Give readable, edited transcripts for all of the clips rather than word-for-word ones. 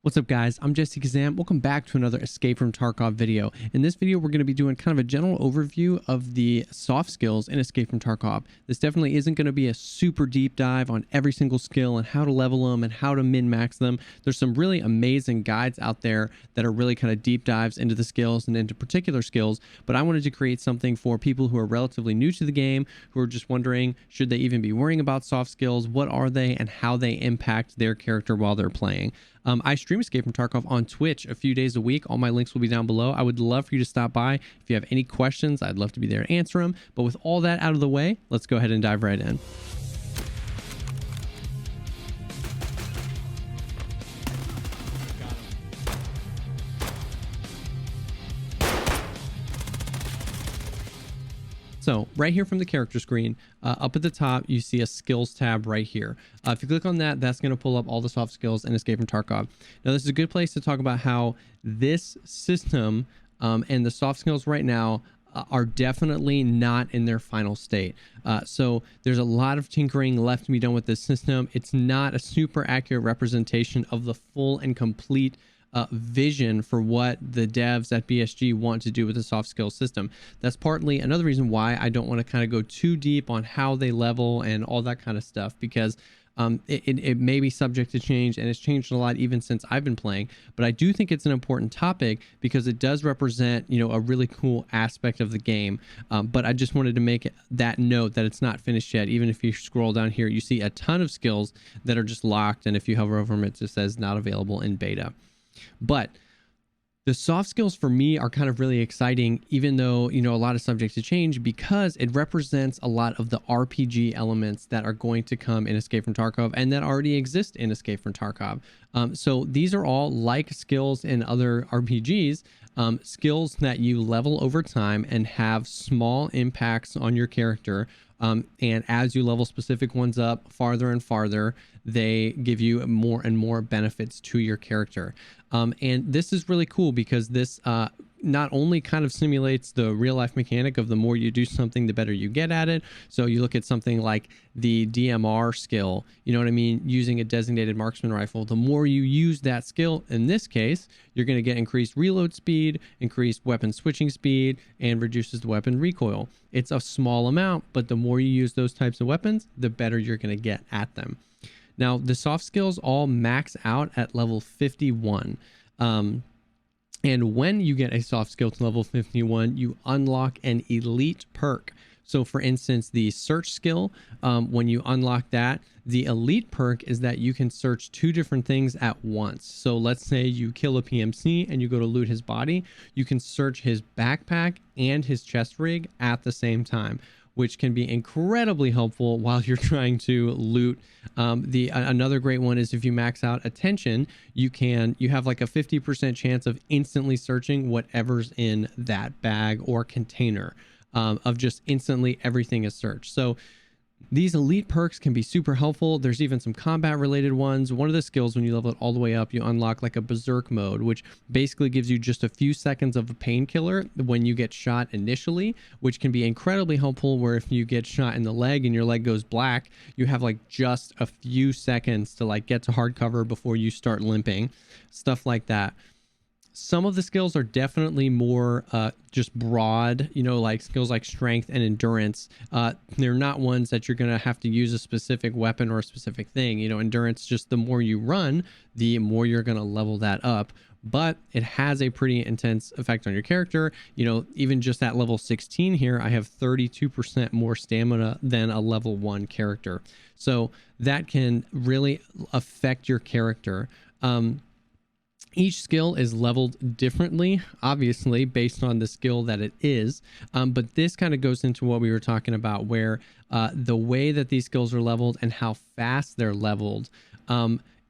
What's up guys, I'm Jessekazam. Welcome back to another Escape from Tarkov video. In this video we're going to be doing kind of a general overview of the soft skills in Escape from Tarkov. This definitely isn't going to be a super deep dive on every single skill and how to level them and how to min-max them. There's some really amazing guides out there that are really kind of deep dives into the skills and into particular skills, but I wanted to create something for people who are relatively new to the game, who are just wondering, should they even be worrying about soft skills, what are they, and how they impact their character while they're playing. I stream Escape from Tarkov on Twitch a few days a week. All my links will be down below. I would love for you to stop by. If you have any questions, I'd love to be there to answer them. But with all that out of the way, let's go ahead and dive right in. So right here from the character screen, up at the top, you see a skills tab right here. If you click on that, that's going to pull up all the soft skills in Escape from Tarkov. Now, this is a good place to talk about how this system and the soft skills right now are definitely not in their final state. So there's a lot of tinkering left to be done with this system. It's not a super accurate representation of the full and complete vision for what the devs at BSG want to do with the soft skills system. That's partly another reason why I don't want to kind of go too deep on how they level and all that kind of stuff, because it may be subject to change, and it's changed a lot even since I've been playing. But I do think it's an important topic because it does represent, you know, a really cool aspect of the game. But I just wanted to make that note that it's not finished yet. Even if you scroll down here, you see a ton of skills that are just locked, and if you hover over them, it just says not available in beta. But the soft skills for me are kind of really exciting, even though, you know, a lot of subject to change, because it represents a lot of the RPG elements that are going to come in Escape from Tarkov and that already exist in Escape from Tarkov. So these are all like skills in other RPGs, skills that you level over time and have small impacts on your character. And as you level specific ones up farther and farther, they give you more and more benefits to your character. And this is really cool because this not only kind of simulates the real life mechanic of the more you do something, the better you get at it. So you look at something like the DMR skill, you know what I mean? Using a designated marksman rifle, the more you use that skill, in this case, you're going to get increased reload speed, increased weapon switching speed, and reduces the weapon recoil. It's a small amount, but the more you use those types of weapons, the better you're going to get at them. Now, the soft skills all max out at level 51. And when you get a soft skill to level 51, you unlock an elite perk. So for instance, the search skill, when you unlock that, the elite perk is that you can search two different things at once. So let's say you kill a PMC and you go to loot his body, you can search his backpack and his chest rig at the same time, which can be incredibly helpful while you're trying to loot. Another great one is if you max out attention, you have like a 50% chance of instantly searching whatever's in that bag or container, of just instantly everything is searched. So these elite perks can be super helpful. There's even some combat related ones. One of the skills, when you level it all the way up, you unlock like a berserk mode, which basically gives you just a few seconds of a painkiller when you get shot initially, which can be incredibly helpful, where if you get shot in the leg and your leg goes black, you have like just a few seconds to like get to hard cover before you start limping, stuff like that. Some of the skills are definitely more just broad, you know, like skills like strength and endurance. They're not ones that you're going to have to use a specific weapon or a specific thing. You know, endurance, just the more you run, the more you're going to level that up. But it has a pretty intense effect on your character. You know, even just at level 16 here, I have 32% more stamina than a level 1 character. So that can really affect your character. Each skill is leveled differently, obviously, based on the skill that it is. But this kind of goes into what we were talking about, where the way that these skills are leveled and how fast they're leveled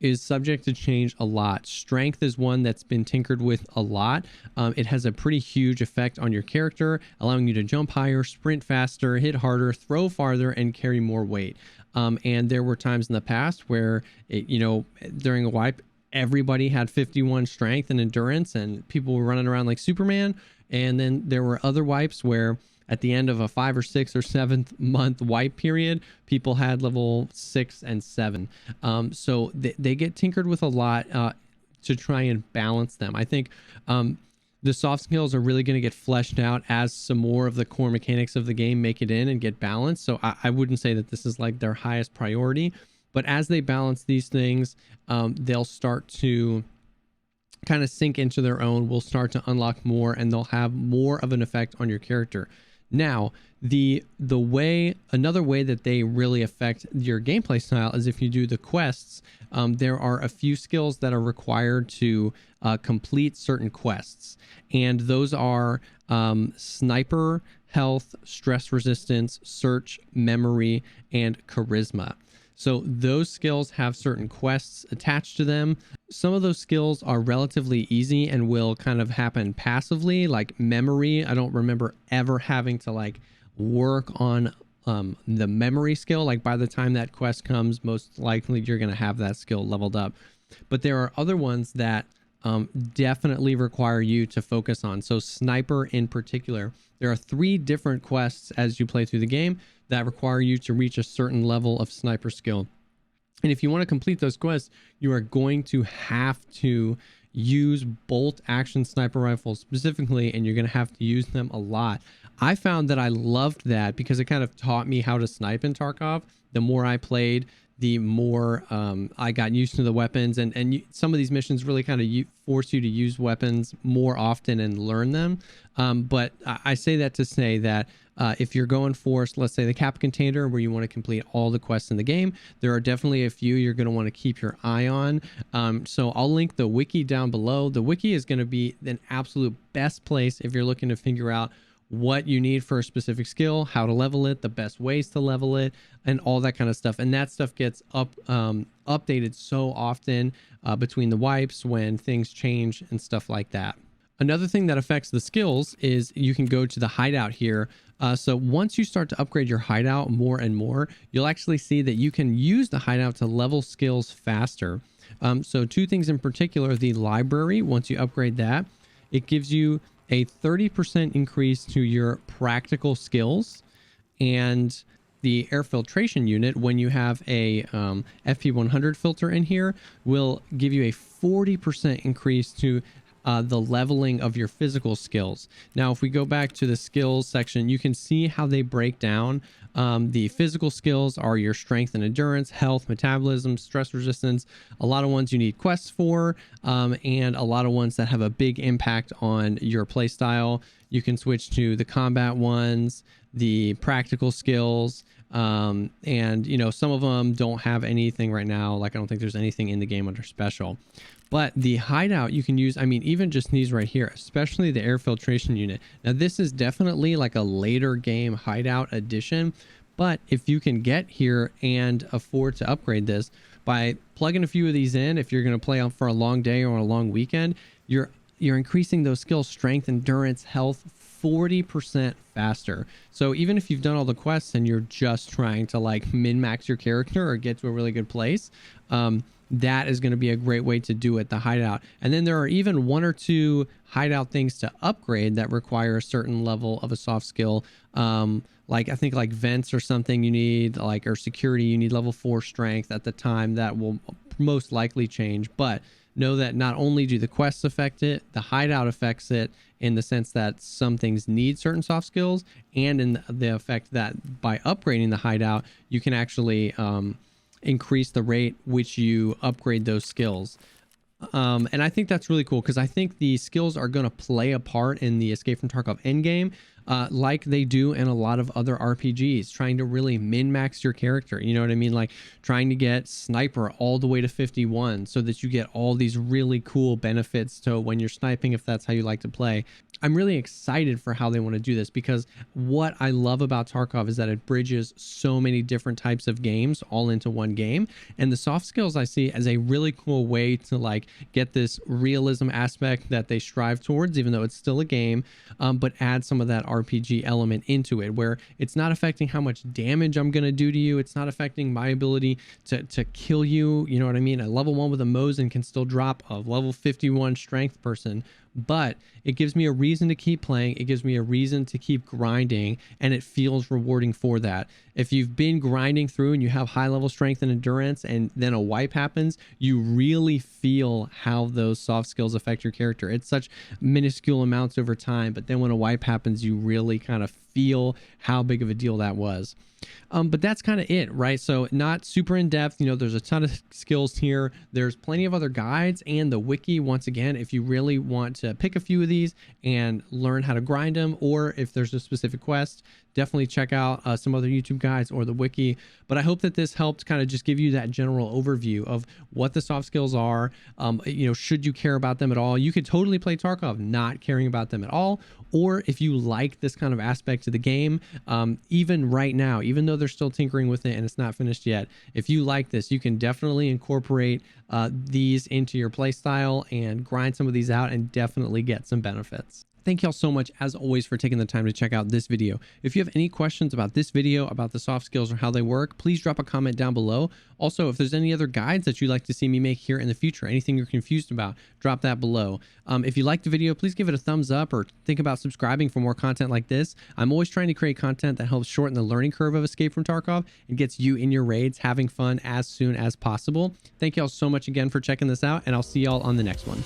is subject to change a lot. Strength is one that's been tinkered with a lot. It has a pretty huge effect on your character, allowing you to jump higher, sprint faster, hit harder, throw farther, and carry more weight. And there were times in the past where, during a wipe, everybody had 51 strength and endurance and people were running around like Superman. And then there were other wipes where at the end of a 5 or 6 or 7th month wipe period, people had level 6 and 7. So they get tinkered with a lot. to try and balance them. I think the soft skills are really going to get fleshed out as some more of the core mechanics of the game make it in and get balanced. So I wouldn't say that this is like their highest priority, but as they balance these things, they'll start to kind of sink into their own. Will start to unlock more, and they'll have more of an effect on your character. Now, another way that they really affect your gameplay style is if you do the quests. There are a few skills that are required to complete certain quests, and those are sniper, health, stress resistance, search, memory, and charisma. So those skills have certain quests attached to them. Some of those skills are relatively easy and will kind of happen passively, like memory. I don't remember ever having to like work on the memory skill. Like by the time that quest comes, most likely you're going to have that skill leveled up. But there are other ones that definitely require you to focus on. So sniper in particular, there are 3 different quests as you play through the game that require you to reach a certain level of sniper skill. And if you want to complete those quests, you are going to have to use bolt action sniper rifles specifically, and you're going to have to use them a lot. I found that I loved that because it kind of taught me how to snipe in Tarkov. The more I played, the more I got used to the weapons, and some of these missions really kind of force you to use weapons more often and learn them. But I say that to say that if you're going for, let's say, the cap container, where you want to complete all the quests in the game, there are definitely a few you're going to want to keep your eye on. So I'll link the wiki down below. The wiki is going to be an absolute best place if you're looking to figure out what you need for a specific skill, how to level it, the best ways to level it, and all that kind of stuff. And that stuff gets updated so often between the wipes when things change and stuff like that. Another thing that affects the skills is you can go to the hideout here. So once you start to upgrade your hideout more and more, you'll actually see that you can use the hideout to level skills faster. So 2 things in particular: the library, once you upgrade that, it gives you a 30% increase to your practical skills, and the air filtration unit, when you have a FP100 filter in here, will give you a 40% increase to the leveling of your physical skills. Now, if we go back to the skills section, you can see how they break down. The physical skills are your strength and endurance, health, metabolism, stress resistance, a lot of ones you need quests for, and a lot of ones that have a big impact on your playstyle. You can switch to the combat ones, the practical skills, and some of them don't have anything right now. Like, I don't think there's anything in the game under special. But the hideout you can use, I mean, even just these right here, especially the air filtration unit. Now, this is definitely like a later game hideout edition, but if you can get here and afford to upgrade this by plugging a few of these in, if you're going to play out for a long day or a long weekend, you're increasing those skills, strength, endurance, health, 40% faster. So even if you've done all the quests and you're just trying to like min-max your character or get to a really good place, that is going to be a great way to do it, the hideout. And then there are even 1 or 2 hideout things to upgrade that require a certain level of a soft skill. Like I think like vents or something you need, like, or security, you need level 4 strength at the time. That will most likely change. But know that not only do the quests affect it, the hideout affects it in the sense that some things need certain soft skills, and in the effect that by upgrading the hideout, you can actually increase the rate which you upgrade those skills. And I think that's really cool, because I think the skills are going to play a part in the Escape from Tarkov endgame, like they do in a lot of other RPGs, trying to really min-max your character. You know what I mean? Like trying to get sniper all the way to 51 so that you get all these really cool benefits to when you're sniping, if that's how you like to play. I'm really excited for how they want to do this, because what I love about Tarkov is that it bridges so many different types of games all into one game. And the soft skills I see as a really cool way to like get this realism aspect that they strive towards, even though it's still a game, but add some of that RPG element into it, where it's not affecting how much damage I'm going to do to you. It's not affecting my ability to kill you. You know what I mean? A level 1 with a Mosin can still drop a level 51 strength person, but it gives me a reason to keep playing. It gives me a reason to keep grinding, and it feels rewarding for that. If you've been grinding through and you have high level strength and endurance, and then a wipe happens, you really feel how those soft skills affect your character. It's such minuscule amounts over time, but then when a wipe happens, you really kind of feel how big of a deal that was. But that's kind of it, right? So not super in depth. You know, there's a ton of skills here. There's plenty of other guides, and the wiki, once again, if you really want to pick a few of these and learn how to grind them, or if there's a specific quest, definitely check out some other YouTube guides or the wiki. But I hope that this helped kind of just give you that general overview of what the soft skills are. You know, should you care about them at all? You could totally play Tarkov not caring about them at all. Or if you like this kind of aspect to the game, even right now, even though they're still tinkering with it and it's not finished yet, if you like this, you can definitely incorporate these into your playstyle and grind some of these out and definitely get some benefits. Thank y'all so much, as always, for taking the time to check out this video. If you have any questions about this video, about the soft skills or how they work, please drop a comment down below. Also, if there's any other guides that you'd like to see me make here in the future, anything you're confused about, drop that below. If you liked the video, please give it a thumbs up or think about subscribing for more content like this. I'm always trying to create content that helps shorten the learning curve of Escape from Tarkov and gets you in your raids having fun as soon as possible. Thank y'all so much again for checking this out, and I'll see y'all on the next one.